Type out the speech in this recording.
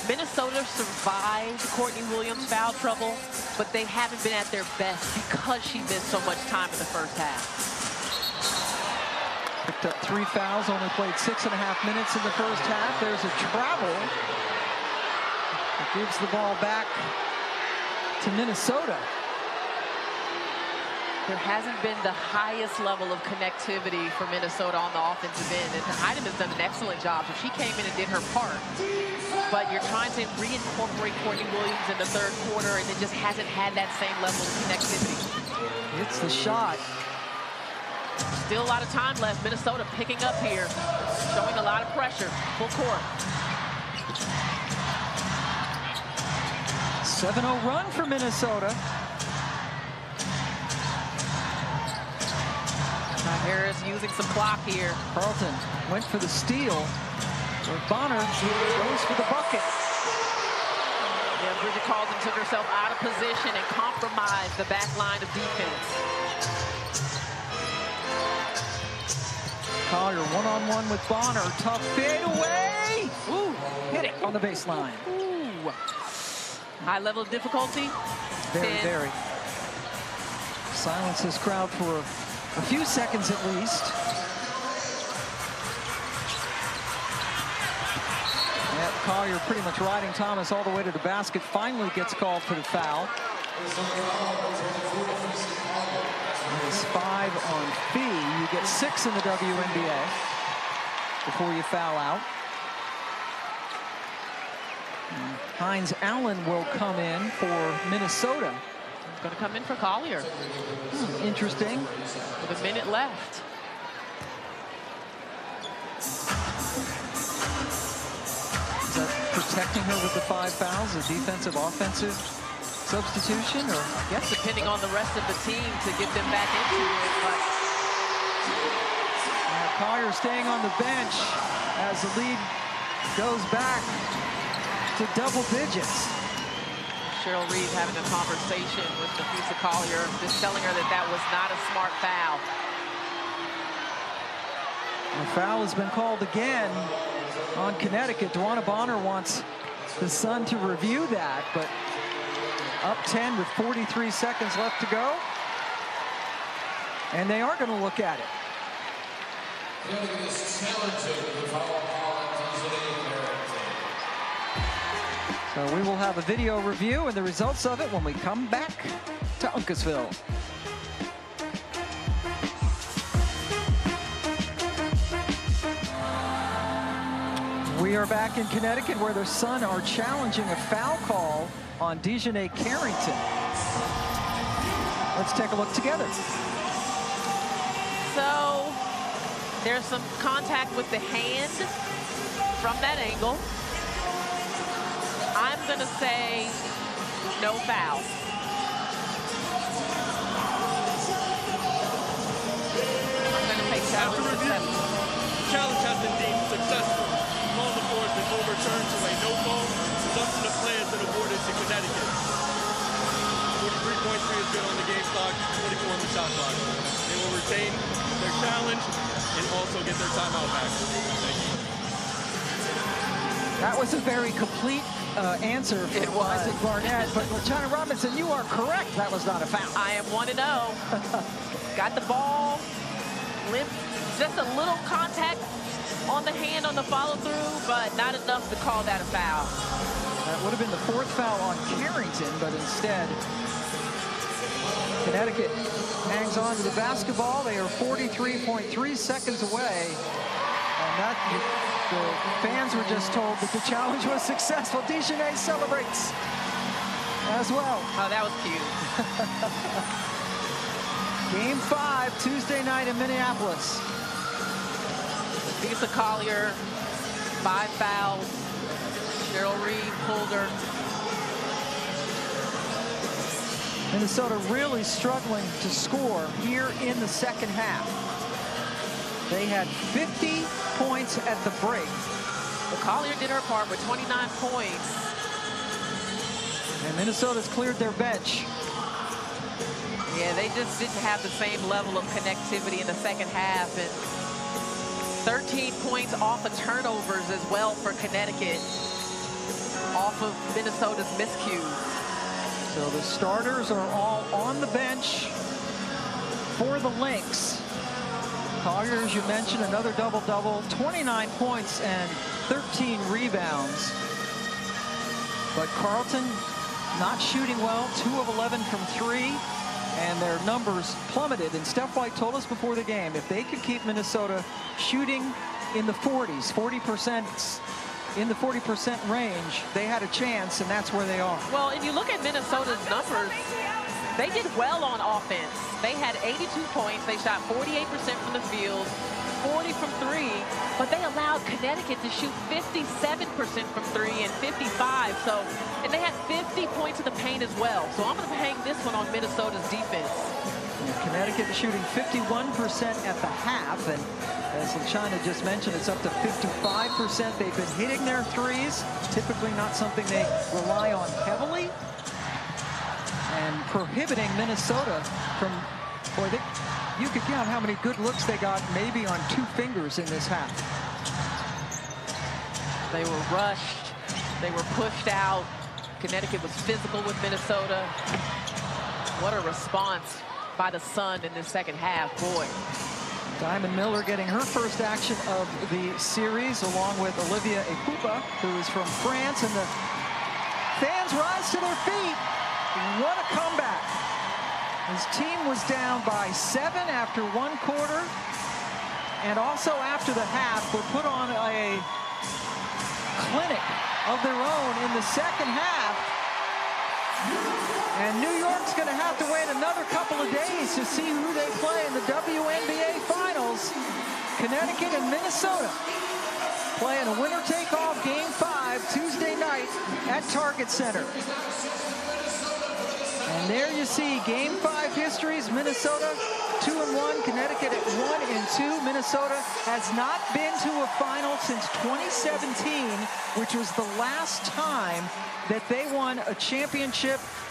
Minnesota survived Courtney Williams' foul trouble, but they haven't been at their best because she missed so much time in the first half. Picked up 3 fouls, only played 6.5 minutes in the first half. There's a travel. It gives the ball back to Minnesota. There hasn't been the highest level of connectivity for Minnesota on the offensive end, and Ida has done an excellent job. So she came in and did her part. But you're trying to reincorporate Courtney Williams in the third quarter, and it just hasn't had that same level of connectivity. It's the shot. Still a lot of time left. Minnesota picking up here, showing a lot of pressure. Full court. 7-0 run for Minnesota. Harris using some clock here. Carlton went for the steal. Bonner goes for the bucket. Yeah, Bridget Carlton took herself out of position and compromised the back line of defense. Collier one-on-one with Bonner. Tough fadeaway. Ooh, hit it on the baseline. Ooh. High level of difficulty. Very. Silence this crowd for a few seconds at least. Yeah, Collier pretty much riding Thomas all the way to the basket. Finally gets called for the foul. It's 5 on Fee. You get 6 in the WNBA before you foul out. And Hines Allen will come in for Minnesota. He's going to come in for Collier. Interesting. With a minute left. Is that protecting her with the 5 fouls, a defensive, offensive substitution? Or I guess depending on the rest of the team to get them back into it. But Collier staying on the bench as the lead goes back to double digits. Cheryl Reed having a conversation with Nafisa Collier, just telling her that that was not a smart foul. The foul has been called again on Connecticut. Dwana Bonner wants the Sun to review that, but up 10 with 43 seconds left to go. And they are going to look at it. So we will have a video review and the results of it when we come back to Uncasville. We are back in Connecticut where the Sun are challenging a foul call on Dejanay Carrington. Let's take a look together. So there's some contact with the hand from that angle. I'm going to say no foul. I'm going to take challenge successful. Challenge has been deemed successful. Call the board has been overturned to a no-call. Resumption of play has been awarded to Connecticut. 43.3 has been on the game clock, 24 on the shot clock. They will retain their challenge and also get their timeout back. Thank you. That was a very complete answer for Isaac Barnett, but China Robinson, you are correct. That was not a foul. I am 1-0. Got the ball, just a little contact on the hand on the follow-through, but not enough to call that a foul. That would have been the 4th foul on Carrington, but instead, Connecticut hangs on to the basketball. They are 43.3 seconds away, and the fans were just told that the challenge was successful. Dejanay celebrates as well. Oh, that was cute. Game 5, Tuesday night in Minneapolis. Lisa Collier, 5 fouls. Cheryl Reed pulled her. Minnesota really struggling to score here in the second half. They had 50 points at the break. But Collier did her part with 29 points. And Minnesota's cleared their bench. Yeah, they just didn't have the same level of connectivity in the second half. And 13 points off of turnovers as well for Connecticut. All off of Minnesota's miscues. So the starters are all on the bench for the Lynx. Collier, as you mentioned, another double-double, 29 points and 13 rebounds. But Carleton not shooting well, 2 of 11 from 3, and their numbers plummeted. And Steph White told us before the game, if they could keep Minnesota shooting in the 40s, 40%, in the 40% range, they had a chance, and that's where they are. Well, and you look at Minnesota's numbers, they did well on offense. They had 82 points. They shot 48% from the field, 40 from 3, but they allowed Connecticut to shoot 57% from 3 and 55. So, and they had 50 points in the paint as well. So I'm going to hang this one on Minnesota's defense. And Connecticut shooting 51% at the half, and as LaChina just mentioned, it's up to 55%. They've been hitting their threes, typically not something they rely on heavily, and prohibiting Minnesota from, boy, you could count how many good looks they got maybe on 2 fingers in this half. They were rushed. They were pushed out. Connecticut was physical with Minnesota. What a response by the Sun in this second half, boy. Diamond Miller getting her first action of the series, along with Olivia Epupa, who is from France, and the fans rise to their feet. What a comeback. His team was down by 7 after 1 quarter, and also after the half were put on a clinic of their own in the second half. And New York's going to have to wait another couple of days to see who they play in the WNBA Finals. Connecticut and Minnesota playing a winner-take-all Game 5 Tuesday night at Target Center. And there you see Game 5 histories. Minnesota 2-1, Connecticut at 1-2. Minnesota has not been to a final since 2017, which was the last time that they won a championship